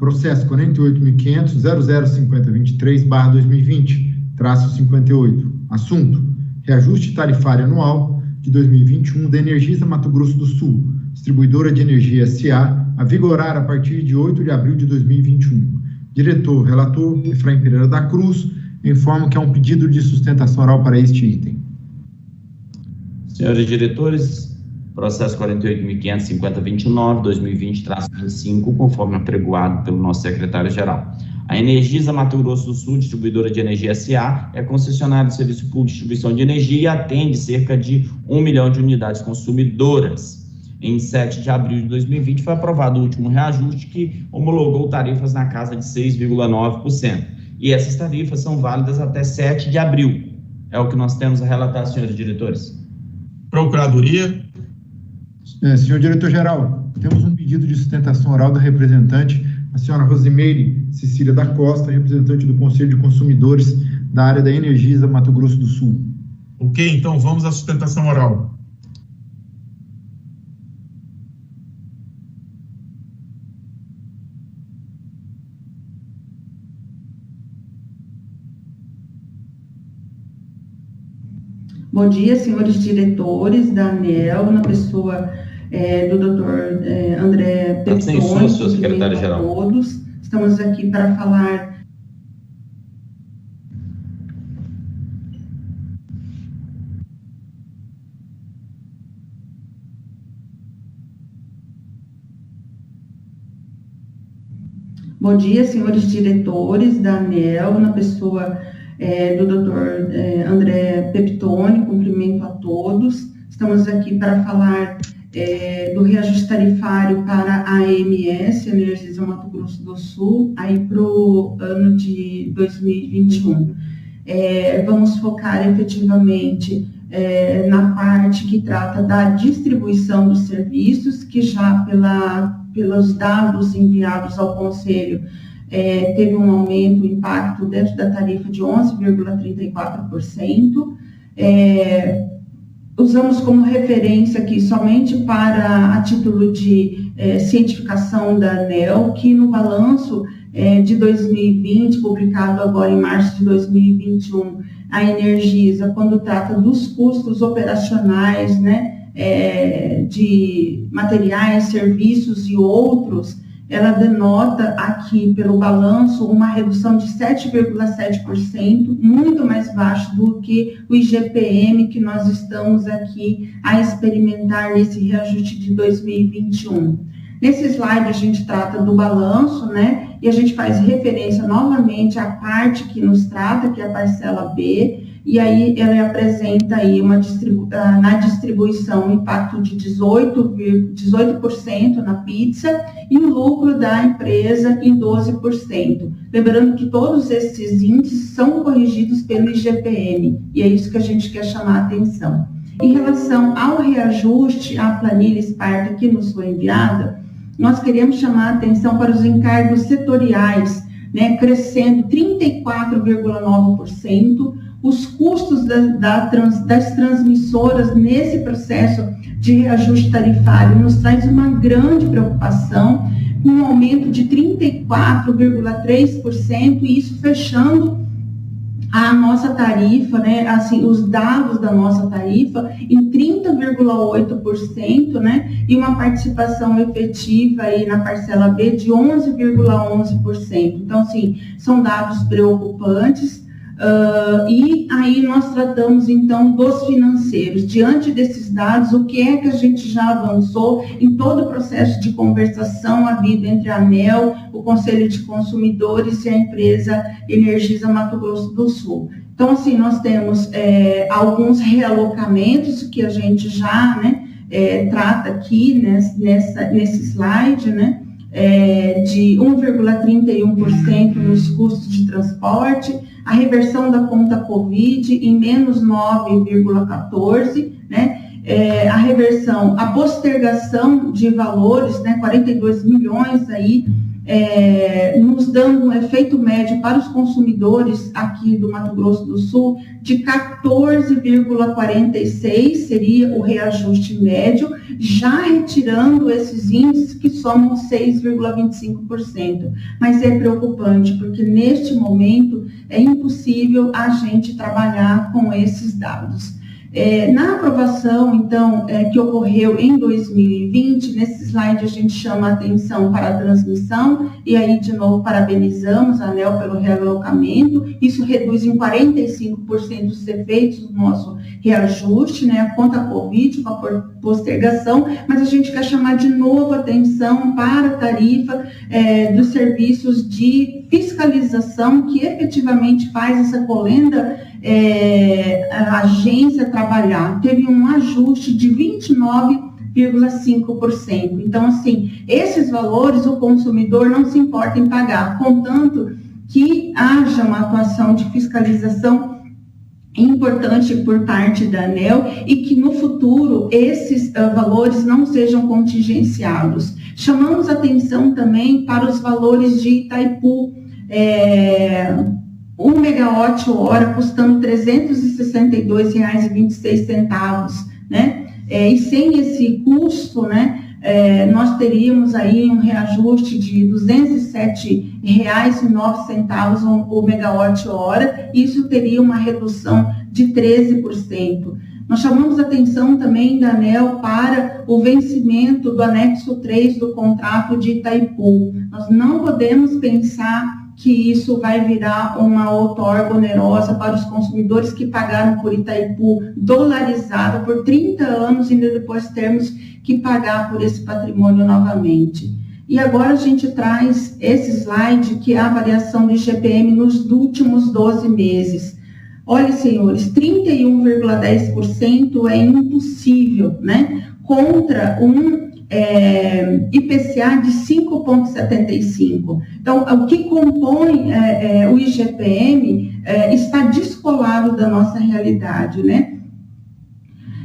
processo 48.500.005023/2020-58. Assunto: reajuste tarifário anual de 2021 da Energisa Mato Grosso do Sul, distribuidora de energia SA, a vigorar a partir de 8 de abril de 2021. Diretor, relator, Efraim Pereira da Cruz, informo que há um pedido de sustentação oral para este item. Senhores diretores, processo 48.550.29/2020-25, conforme apregoado pelo nosso secretário-geral. A Energisa Mato Grosso do Sul, distribuidora de energia SA, é concessionária de serviço público de distribuição de energia e atende cerca de 1 milhão de unidades consumidoras. Em 7 de abril de 2020, foi aprovado o último reajuste que homologou tarifas na casa de 6,9%. E essas tarifas são válidas até 7 de abril. É o que nós temos a relatar, senhores diretores. Procuradoria. Senhor diretor-geral, temos um pedido de sustentação oral da representante, a senhora Rosimeire Cecília da Costa, representante do Conselho de Consumidores da área da Energisa Mato Grosso do Sul. Ok, então vamos à sustentação oral. Bom dia, senhores diretores da ANEEL, na pessoa do Dr. André Pepitone, secretário-geral. A todos. Estamos aqui para falar Bom dia, senhores diretores da ANEEL, na pessoa do Dr. André Pepitone, cumprimento a todos. Estamos aqui para falar do reajuste tarifário para a AMS, Energisa Mato Grosso do Sul, aí para o ano de 2021. Vamos focar efetivamente na parte que trata da distribuição dos serviços, que já pelos dados enviados ao Conselho, teve um aumento, um impacto dentro da tarifa de 11,34%. Usamos como referência aqui somente a título de cientificação da ANEEL, que no balanço de 2020, publicado agora em março de 2021, a Energisa, quando trata dos custos operacionais, né, de materiais, serviços e outros, ela denota aqui pelo balanço uma redução de 7,7%, muito mais baixo do que o IGPM que nós estamos aqui a experimentar nesse reajuste de 2021. Nesse slide a gente trata do balanço, né, e a gente faz referência novamente à parte que nos trata, que é a parcela B, e aí ela apresenta aí na distribuição um impacto de 18% na pizza e o lucro da empresa em 12%. Lembrando que todos esses índices são corrigidos pelo IGPM, e é isso que a gente quer chamar a atenção. Em relação ao reajuste à planilha Esparta que nos foi enviada, nós queremos chamar a atenção para os encargos setoriais, né, crescendo 34,9%, os custos das transmissoras nesse processo de reajuste tarifário nos traz uma grande preocupação, com um aumento de 34,3%, e isso fechando a nossa tarifa, né, assim, os dados da nossa tarifa em 30,8%, né, e uma participação efetiva aí na parcela B de 11,11%. Então, assim, são dados preocupantes. E aí nós tratamos, então, dos financeiros. Diante desses dados, o que é que a gente já avançou em todo o processo de conversação havido entre a ANEEL, o Conselho de Consumidores e a empresa Energisa Mato Grosso do Sul? Então, assim, nós temos alguns realocamentos que a gente já, né, trata aqui nesse slide, né, de 1,31% nos custos de transporte, a reversão da conta Covid em menos 9,14%, né? A postergação de valores, né, 42 milhões aí nos dando um efeito médio para os consumidores aqui do Mato Grosso do Sul de 14,46, seria o reajuste médio, já retirando esses índices que somam 6,25%. Mas é preocupante, porque neste momento é impossível a gente trabalhar com esses dados. Na aprovação, então, que ocorreu em 2020, nesse slide a gente chama a atenção para a transmissão, e aí, de novo, parabenizamos a ANEEL pelo realocamento. Isso reduz em 45% os efeitos do nosso reajuste, né, a conta Covid, com a postergação, mas a gente quer chamar de novo a atenção para a tarifa dos serviços de fiscalização, que efetivamente faz essa colenda a agência trabalhar. Teve um ajuste de 29,5%. Então, assim, esses valores o consumidor não se importa em pagar, contanto que haja uma atuação de fiscalização importante por parte da ANEEL e que no futuro esses valores não sejam contingenciados. Chamamos atenção também para os valores de Itaipu, 1 megawatt-hora custando R$ 362,26, né? E sem esse custo, né, nós teríamos aí um reajuste de R$ 207,09 o megawatt-hora, isso teria uma redução de 13%. Nós chamamos atenção também da ANEEL para o vencimento do anexo 3 do contrato de Itaipu. Nós não podemos pensar que isso vai virar uma outorga onerosa para os consumidores que pagaram por Itaipu dolarizado por 30 anos e depois termos que pagar por esse patrimônio novamente. E agora a gente traz esse slide, que é a variação do IGPM nos últimos 12 meses. Olha, senhores, 31,10% é impossível, né? Contra um IPCA de 5,75. Então, o que compõe o IGPM está descolado da nossa realidade, né?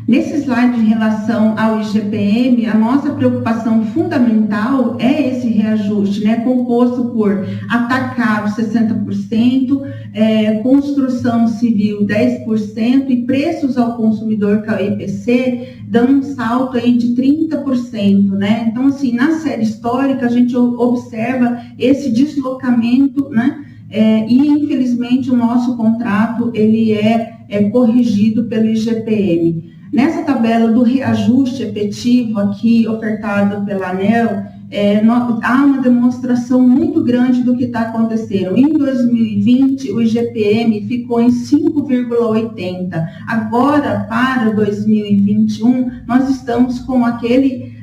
Nesse slide, em relação ao IGPM, a nossa preocupação fundamental é esse reajuste, né, composto por atacado 60%, construção civil 10% e preços ao consumidor, que é o IPC, dando um salto aí de 30%, né? Então, assim, na série histórica, a gente observa esse deslocamento, né? E, infelizmente, o nosso contrato, ele é corrigido pelo IGPM. Nessa tabela do reajuste efetivo aqui ofertado pela ANEEL, há uma demonstração muito grande do que está acontecendo. Em 2020, o IGPM ficou em 5,80. Agora, para 2021, nós estamos com a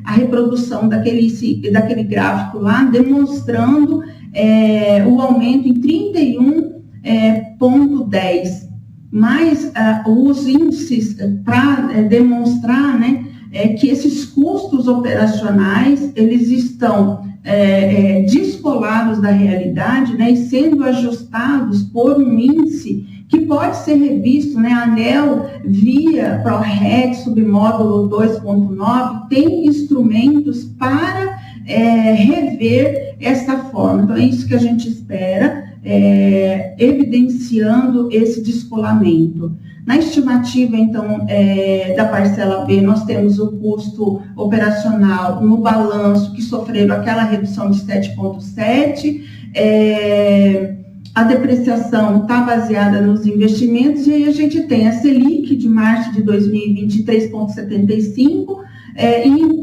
reprodução daquele gráfico lá, demonstrando o aumento em 31,10. Mas os índices para demonstrar, né, que esses custos operacionais, eles estão descolados da realidade, né, e sendo ajustados por um índice que pode ser revisto, né, a ANEEL, via PROREC, submódulo 2.9, tem instrumentos para rever esta forma. Então, é isso que a gente espera, evidenciando esse descolamento. Na estimativa, então, da parcela B, nós temos o custo operacional no balanço, que sofreram aquela redução de 7,7%, a depreciação está baseada nos investimentos, e aí a gente tem a Selic de março de 2020, 3,75%,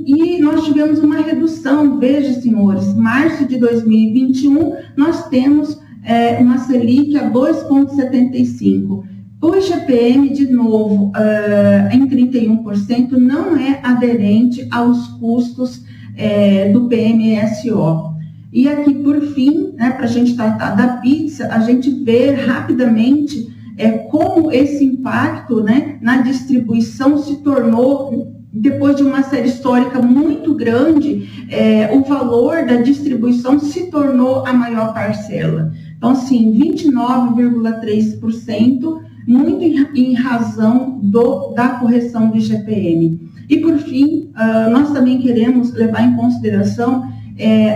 e nós tivemos uma redução. Veja, senhores, março de 2021, nós temos uma Selic a 2,75%. O IGPM, de novo, em 31%, não é aderente aos custos do PMSO. E aqui, por fim, né, para a gente tratar da pizza, a gente vê rapidamente como esse impacto, né, na distribuição se tornou, depois de uma série histórica muito grande, o valor da distribuição se tornou a maior parcela. Então, assim, 29,3%, muito em razão da correção do IGPM. E, por fim, nós também queremos levar em consideração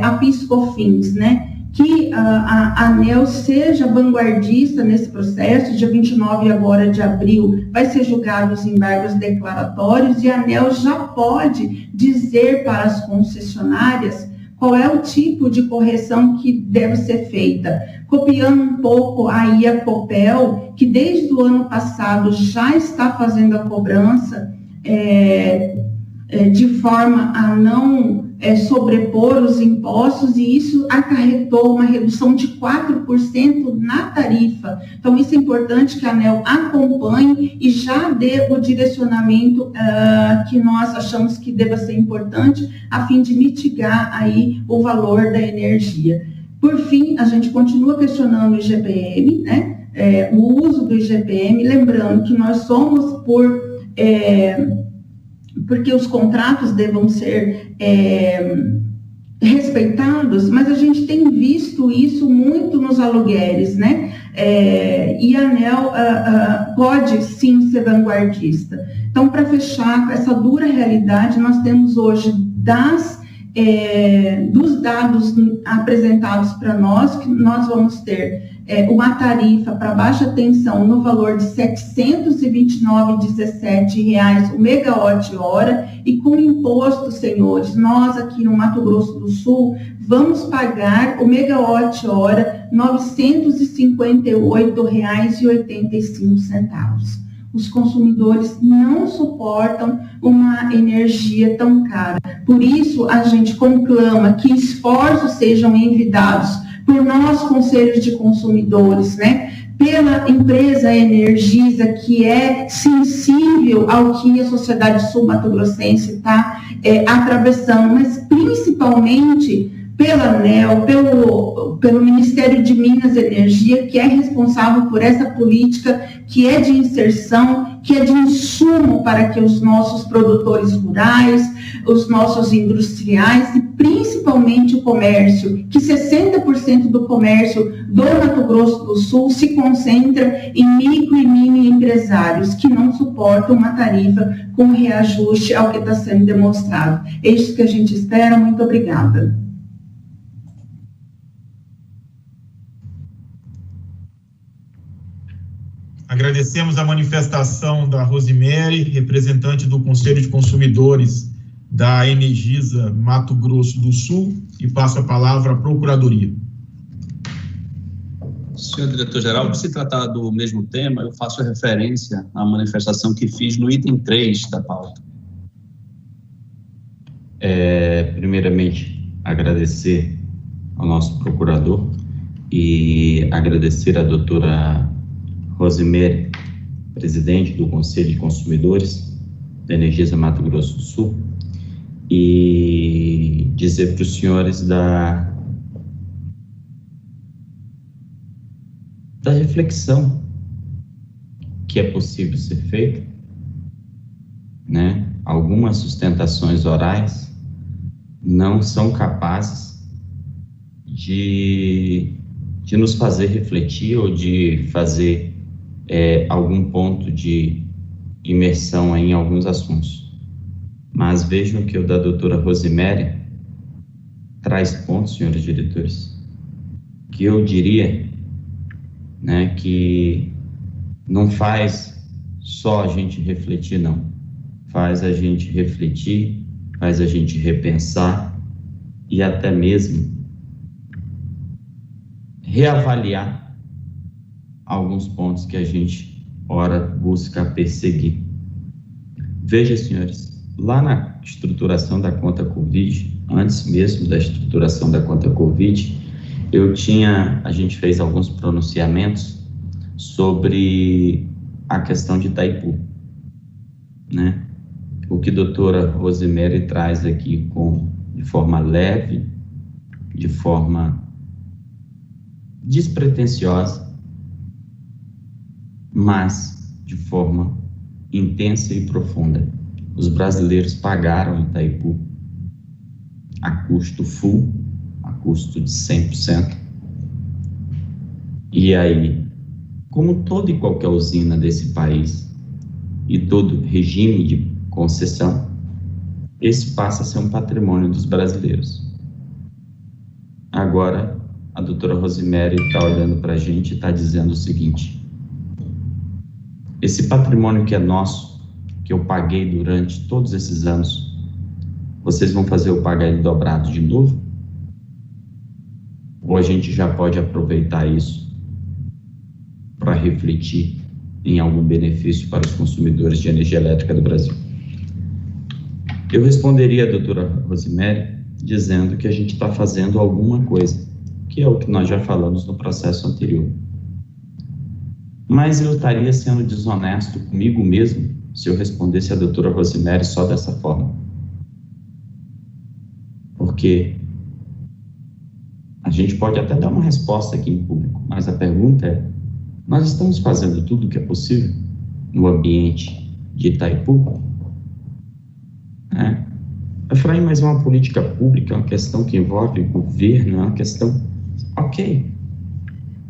a PIS/COFINS, né? Que a ANEEL seja vanguardista nesse processo. Dia 29 agora de abril vai ser julgado os embargos declaratórios e a ANEEL já pode dizer para as concessionárias qual é o tipo de correção que deve ser feita. Copiando um pouco aí a Copel, que desde o ano passado já está fazendo a cobrança de forma a não sobrepor os impostos, e isso acarretou uma redução de 4% na tarifa. Então, isso é importante que a ANEEL acompanhe e já dê o direcionamento que nós achamos que deva ser importante, a fim de mitigar aí o valor da energia. Por fim, a gente continua questionando o IGPM, né? O uso do IGPM, lembrando que nós somos porque os contratos devam ser respeitados, mas a gente tem visto isso muito nos aluguéis, né? E a ANEEL pode sim ser vanguardista. Então, para fechar com essa dura realidade, nós temos hoje dos dados apresentados para nós, que nós vamos ter uma tarifa para baixa tensão no valor de R$ 729,17 o megawatt-hora, e com imposto, senhores, nós aqui no Mato Grosso do Sul vamos pagar o megawatt-hora R$ 958,85. Os consumidores não suportam uma energia tão cara. Por isso, a gente conclama que esforços sejam envidados por nós, conselhos de consumidores, né? Pela empresa Energisa, que é sensível ao que a sociedade sul-mato-grossense está atravessando, mas principalmente pela ANEEL, pelo Ministério de Minas e Energia, que é responsável por essa política que é de inserção, que é de insumo para que os nossos produtores rurais, os nossos industriais e principalmente o comércio, que 60% do comércio do Mato Grosso do Sul se concentra em micro e mini empresários que não suportam uma tarifa com reajuste ao que está sendo demonstrado. É isso que a gente espera. Muito obrigada. Agradecemos a manifestação da Rosemary, representante do Conselho de Consumidores da Energisa Mato Grosso do Sul, e passo a palavra à Procuradoria. Senhor diretor-geral, por se tratar do mesmo tema, eu faço referência à manifestação que fiz no item 3 da pauta. Primeiramente, agradecer ao nosso procurador e agradecer à doutora Rosemary, presidente do Conselho de Consumidores da Energisa Mato Grosso do Sul, e dizer para os senhores da reflexão que é possível ser feita, né? Algumas sustentações orais não são capazes de nos fazer refletir ou de fazer algum ponto de imersão em alguns assuntos. Mas vejam que o da doutora Rosemary traz pontos, senhores diretores, que eu diria, né, que não faz só a gente refletir, não. Faz a gente refletir, faz a gente repensar e até mesmo reavaliar alguns pontos que a gente, ora, busca perseguir. Veja, senhores, lá na estruturação da conta Covid, antes mesmo da estruturação da conta Covid, a gente fez alguns pronunciamentos sobre a questão de Itaipu, né? O que a doutora Rosemary traz aqui de forma leve, de forma despretensiosa, mas de forma intensa e profunda. Os brasileiros pagaram Itaipu a custo full, a custo de 100%. E aí, como toda e qualquer usina desse país e todo regime de concessão, esse passa a ser um patrimônio dos brasileiros. Agora, a doutora Rosemary está olhando para a gente e está dizendo o seguinte: esse patrimônio que é nosso, que eu paguei durante todos esses anos, vocês vão fazer eu pagar ele dobrado de novo? Ou a gente já pode aproveitar isso para refletir em algum benefício para os consumidores de energia elétrica do Brasil? Eu responderia a doutora Rosemary dizendo que a gente está fazendo alguma coisa, que é o que nós já falamos no processo anterior. Mas eu estaria sendo desonesto comigo mesmo se eu respondesse a doutora Rosemary só dessa forma. Porque a gente pode até dar uma resposta aqui em público, mas a pergunta é: nós estamos fazendo tudo o que é possível no ambiente de Itaipu? Efraim, mas é uma política pública, é uma questão que envolve governo, é uma questão... Ok,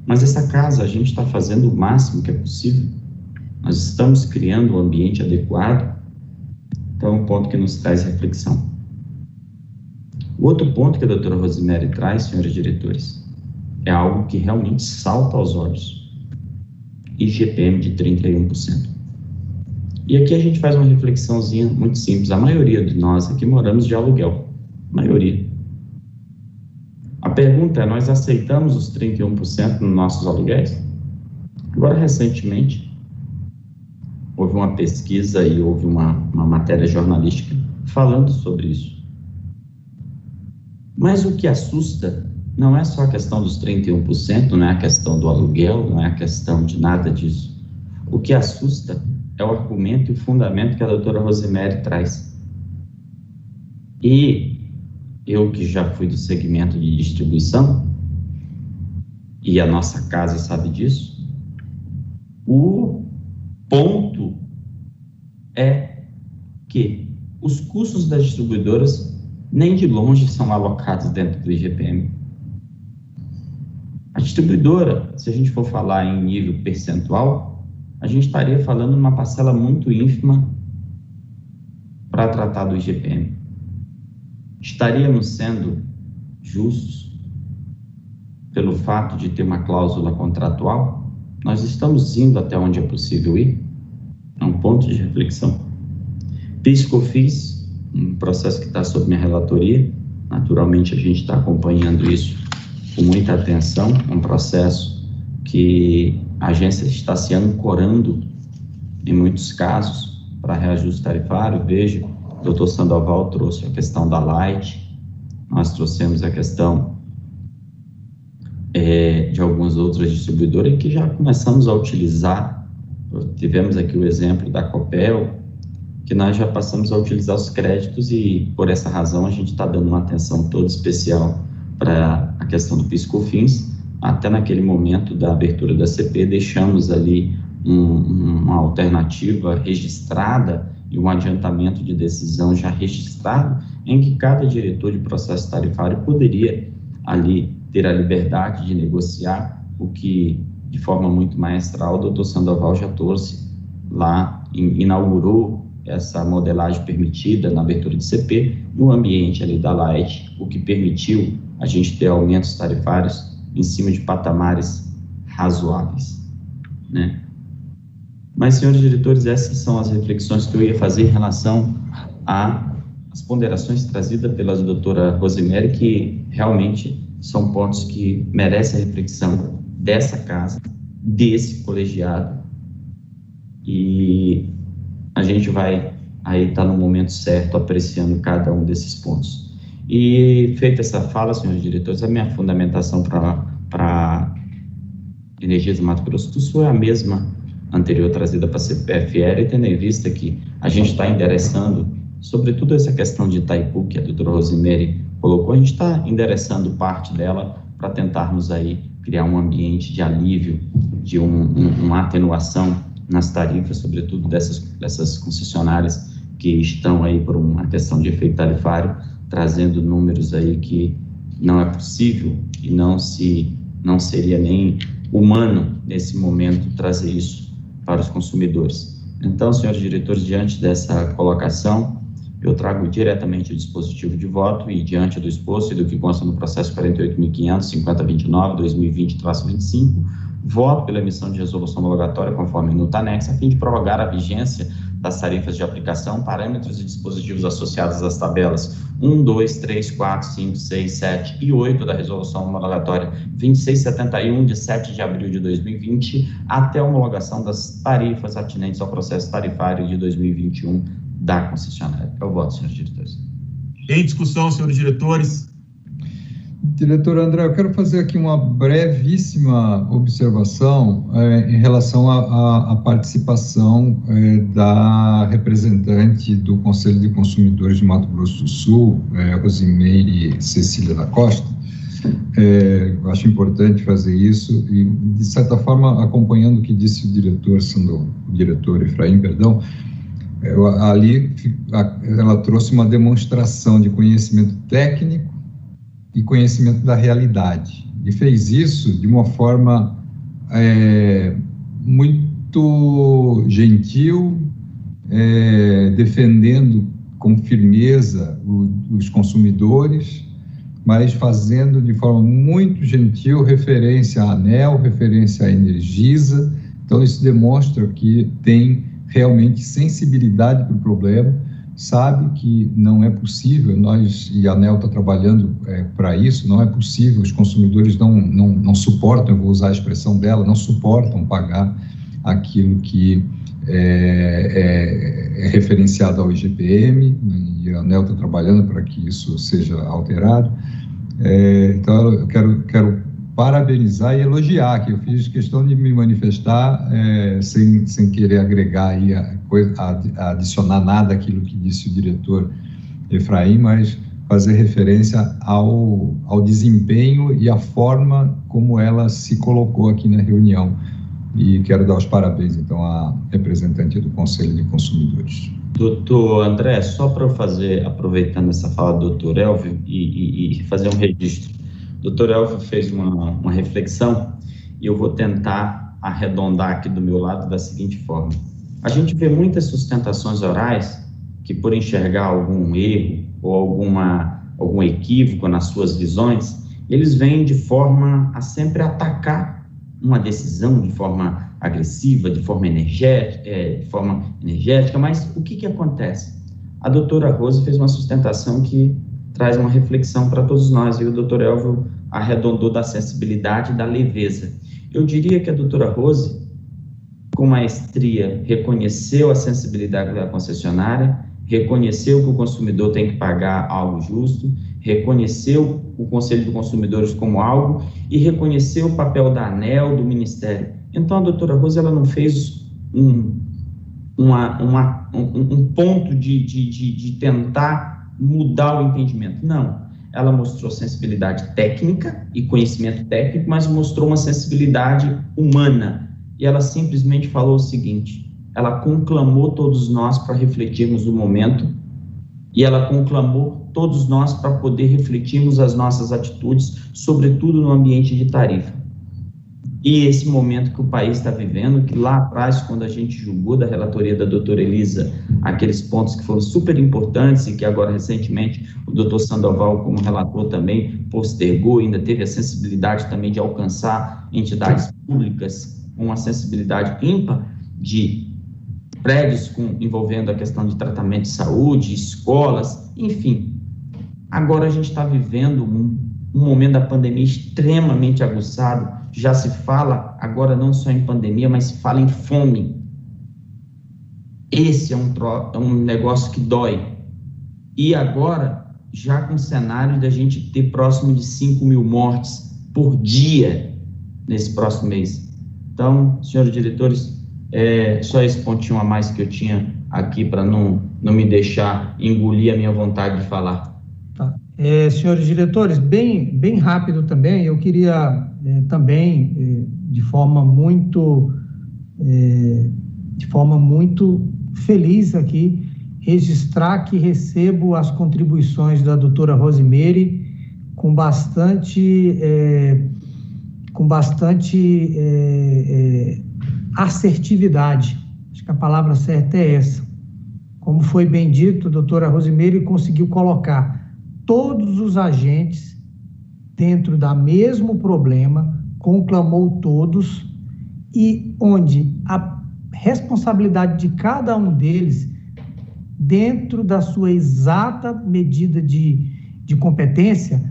mas essa casa a gente está fazendo o máximo que é possível, nós estamos criando um ambiente adequado. Então é um ponto que nos traz reflexão. O outro ponto que a doutora Rosemary traz, senhores diretores, é algo que realmente salta aos olhos: IGPM de 31%. E aqui a gente faz uma reflexãozinha muito simples. A maioria de nós aqui moramos de aluguel, a maioria. A pergunta é: nós aceitamos os 31% nos nossos aluguéis? Agora, recentemente, houve uma pesquisa e houve uma matéria jornalística falando sobre isso. Mas o que assusta não é só a questão dos 31%, não é a questão do aluguel, não é a questão de nada disso. O que assusta é o argumento e o fundamento que a doutora Rosemary traz. E eu, que já fui do segmento de distribuição, e a nossa casa sabe disso, o ponto é que os custos das distribuidoras nem de longe são alocados dentro do IGPM. A distribuidora, se a gente for falar em nível percentual, a gente estaria falando numa parcela muito ínfima para tratar do IGPM. Estaríamos sendo justos pelo fato de ter uma cláusula contratual? Nós estamos indo até onde é possível ir? É um ponto de reflexão. PIS/COFINS, um processo que está sob minha relatoria. Naturalmente, a gente está acompanhando isso com muita atenção. É um processo que a agência está se ancorando, em muitos casos, para reajuste tarifário. Veja, o doutor Sandoval trouxe a questão da Light, nós trouxemos a questão de algumas outras distribuidoras que já começamos a utilizar. Tivemos aqui o exemplo da Copel, que nós já passamos a utilizar os créditos, e por essa razão a gente está dando uma atenção toda especial para a questão do PIS/COFINS. Até naquele momento da abertura da CP, deixamos ali uma alternativa registrada e um adiantamento de decisão já registrado, em que cada diretor de processo tarifário poderia ali ter a liberdade de negociar, o que, de forma muito maestral, o doutor Sandoval já trouxe lá, inaugurou essa modelagem permitida na abertura de CP, no ambiente ali da Light, o que permitiu a gente ter aumentos tarifários em cima de patamares razoáveis, né? Mas, senhores diretores, essas são as reflexões que eu ia fazer em relação às ponderações trazidas pela doutora Rosemary, que realmente são pontos que merecem a reflexão dessa casa, desse colegiado, e a gente vai aí estar no momento certo, apreciando cada um desses pontos. E feita essa fala, senhores diretores, a minha fundamentação para Energisa Mato Grosso do Sul é a mesma anterior trazida para a CPFL, e tendo em vista que a gente está endereçando, sobretudo essa questão de Itaipu, que a doutora Rosemary colocou, a gente está endereçando parte dela para tentarmos aí criar um ambiente de alívio, de uma atenuação nas tarifas, sobretudo dessas concessionárias que estão aí por uma questão de efeito tarifário, trazendo números aí que não é possível e não seria nem humano, nesse momento, trazer isso para os consumidores. Então, senhores diretores, diante dessa colocação, Eu trago diretamente o dispositivo de voto e, diante do exposto e do que consta no processo 48.500.5029/2020-25, voto pela emissão de resolução homologatória conforme nota anexa, a fim de prorrogar a vigência das tarifas de aplicação, parâmetros e dispositivos associados às tabelas 1, 2, 3, 4, 5, 6, 7 e 8 da resolução homologatória 2671, de 7 de abril de 2020, até a homologação das tarifas atinentes ao processo tarifário de 2021 da concessionária. Eu voto, senhores diretores. Em discussão, senhores diretores. Diretor André, eu quero fazer aqui uma brevíssima observação em relação à participação da representante do Conselho de Consumidores de Mato Grosso do Sul, Rosimeire Cecília da Costa. Eu acho importante fazer isso e, de certa forma, acompanhando o que disse o diretor Efraim, perdão, ela trouxe uma demonstração de conhecimento técnico e conhecimento da realidade, e fez isso de uma forma muito gentil, defendendo com firmeza os consumidores, mas fazendo de forma muito gentil referência à ANEEL, referência à Energisa. Então isso demonstra que tem realmente sensibilidade para o problema, sabe que não é possível, e a ANEEL está trabalhando para isso, não é possível, os consumidores não suportam, eu vou usar a expressão dela, não suportam pagar aquilo que é referenciado ao IGPM, e a ANEEL está trabalhando para que isso seja alterado. Então eu quero parabenizar e elogiar, que eu fiz questão de me manifestar sem querer agregar aí adicionar nada àquilo que disse o diretor Efraim, mas fazer referência ao desempenho e à forma como ela se colocou aqui na reunião. E quero dar os parabéns, então, à representante do Conselho de Consumidores. Doutor André, só para eu fazer, aproveitando essa fala do doutor Elvio, e fazer um registro. O doutor Elvio fez uma reflexão e eu vou tentar arredondar aqui do meu lado da seguinte forma. A gente vê muitas sustentações orais que, por enxergar algum erro ou algum equívoco nas suas visões, eles vêm de forma a sempre atacar uma decisão de forma agressiva, de forma energética, mas o que acontece? A doutora Rose fez uma sustentação que traz uma reflexão para todos nós, e o doutor Elvio arredondou da sensibilidade e da leveza. Eu diria que a doutora Rose, com maestria, reconheceu a sensibilidade da concessionária, reconheceu que o consumidor tem que pagar algo justo, reconheceu o Conselho de Consumidores como algo e reconheceu o papel da ANEEL, do Ministério. Então, a doutora Rose, ela não fez um ponto de tentar mudar o entendimento. Não. Ela mostrou sensibilidade técnica e conhecimento técnico, mas mostrou uma sensibilidade humana. E ela simplesmente falou o seguinte: ela conclamou todos nós para refletirmos no momento, e ela conclamou todos nós para poder refletirmos as nossas atitudes, sobretudo no ambiente de tarifa. E esse momento que o país está vivendo, que lá atrás, quando a gente julgou da relatoria da doutora Elisa, aqueles pontos que foram super importantes e que agora, recentemente, o doutor Sandoval, como relator, também postergou, ainda teve a sensibilidade também de alcançar entidades públicas com uma sensibilidade ímpar de prédios envolvendo a questão de tratamento de saúde, escolas, enfim. Agora a gente está vivendo um momento da pandemia extremamente aguçado. Já se fala agora não só em pandemia, mas se fala em fome. Esse é um negócio que dói. E agora, já com o cenário da gente ter próximo de 5.000 mortes por dia nesse próximo mês. Então, senhores diretores, só esse pontinho a mais que eu tinha aqui para não me deixar engolir a minha vontade de falar. Tá. Senhores diretores, bem rápido também, eu queria também, de forma muito feliz aqui, registrar que recebo as contribuições da doutora Rosimeire com bastante assertividade. Acho que a palavra certa é essa. como foi bem dito, a doutora Rosimeire conseguiu colocar todos os agentes dentro do mesmo problema, conclamou todos, e onde a responsabilidade de cada um deles, dentro da sua exata medida de competência,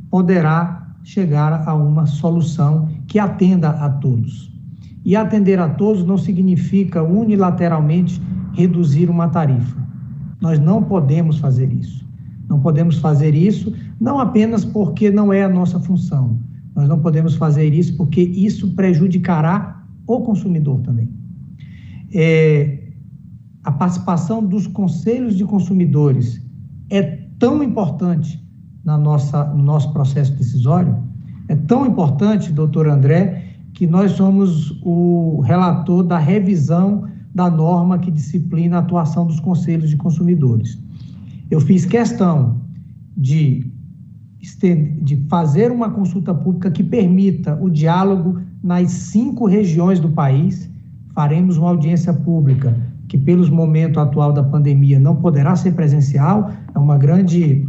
poderá chegar a uma solução que atenda a todos. E atender a todos não significa unilateralmente reduzir uma tarifa. Nós não podemos fazer isso. Não podemos fazer isso não apenas porque não é a nossa função. Nós não podemos fazer isso porque isso prejudicará o consumidor também. A participação dos conselhos de consumidores é tão importante no nosso processo decisório, é tão importante, doutor André, que nós somos o relator da revisão da norma que disciplina a atuação dos conselhos de consumidores. Eu fiz questão de fazer uma consulta pública que permita o diálogo nas 5 regiões do país. Faremos uma audiência pública que, pelos momentos atual da pandemia, não poderá ser presencial. É uma grande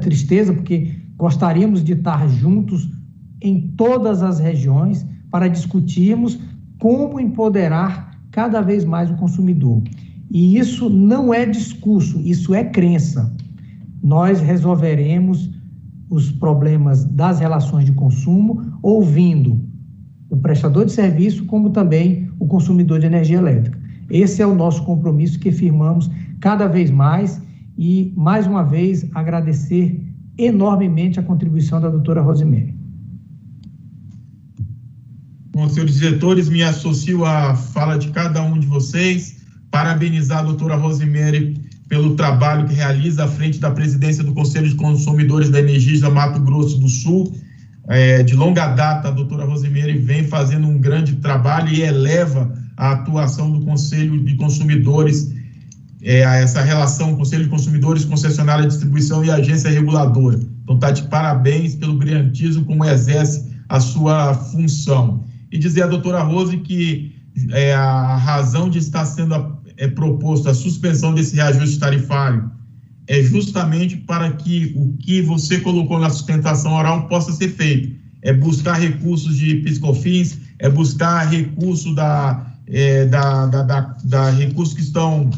tristeza, porque gostaríamos de estar juntos em todas as regiões para discutirmos como empoderar cada vez mais o consumidor. E isso não é discurso, isso é crença. Nós resolveremos os problemas das relações de consumo ouvindo o prestador de serviço, como também o consumidor de energia elétrica. Esse é o nosso compromisso que firmamos cada vez mais, e, mais uma vez, agradecer enormemente a contribuição da doutora Rosimeire. Bom, senhores diretores, me associo à fala de cada um de vocês, parabenizar a doutora Rosimeire pelo trabalho que realiza à frente da presidência do Conselho de Consumidores da Energisa Mato Grosso do Sul. De longa data, a doutora Rosimeire vem fazendo um grande trabalho e eleva a atuação do Conselho de Consumidores, a essa relação Conselho de Consumidores, concessionária de distribuição e agência reguladora. Então, está de parabéns pelo brilhantismo como exerce a sua função. E dizer à doutora Rose que a razão de estar sendo proposto a suspensão desse reajuste tarifário é justamente para que o que você colocou na sustentação oral possa ser feito. É buscar recursos de PIS/COFINS, é buscar recursos recursos que estão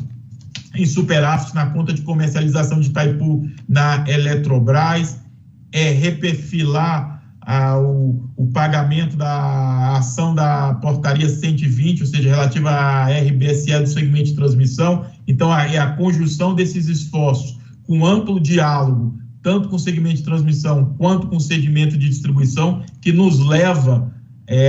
em superávit na conta de comercialização de Itaipu na Eletrobras, é reperfilar o pagamento da ação da portaria 120, ou seja, relativa à RBSE do segmento de transmissão. Então, é a conjunção desses esforços com amplo diálogo, tanto com o segmento de transmissão quanto com o segmento de distribuição, que nos leva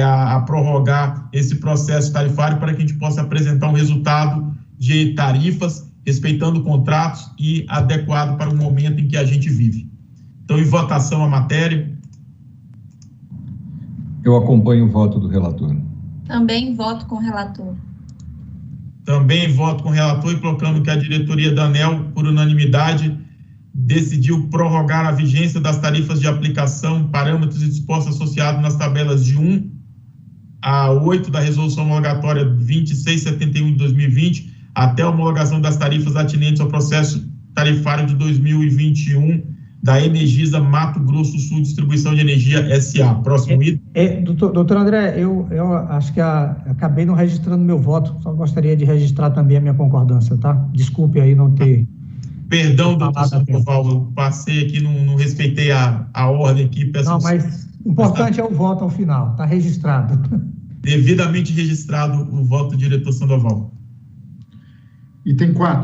a prorrogar esse processo tarifário para que a gente possa apresentar um resultado de tarifas, respeitando contratos e adequado para o momento em que a gente vive. Então, em votação a matéria. Eu acompanho o voto do relator. Também voto com o relator. Também voto com o relator e proclamo que a diretoria da ANEEL, por unanimidade, decidiu prorrogar a vigência das tarifas de aplicação, parâmetros e dispostos associados nas tabelas de 1 a 8 da resolução homologatória 2671 de 2020, até a homologação das tarifas atinentes ao processo tarifário de 2021 da Energisa Mato Grosso do Sul Distribuição de Energia S.A. Próximo item. Doutor André, eu acho que acabei não registrando meu voto, só gostaria de registrar também a minha concordância, tá? Desculpe aí não ter... Perdão, doutor Sandoval, eu passei aqui, não respeitei a ordem aqui. Peço não, mas importante é o voto ao final, está registrado. Devidamente registrado o voto do diretor Sandoval. Item 4.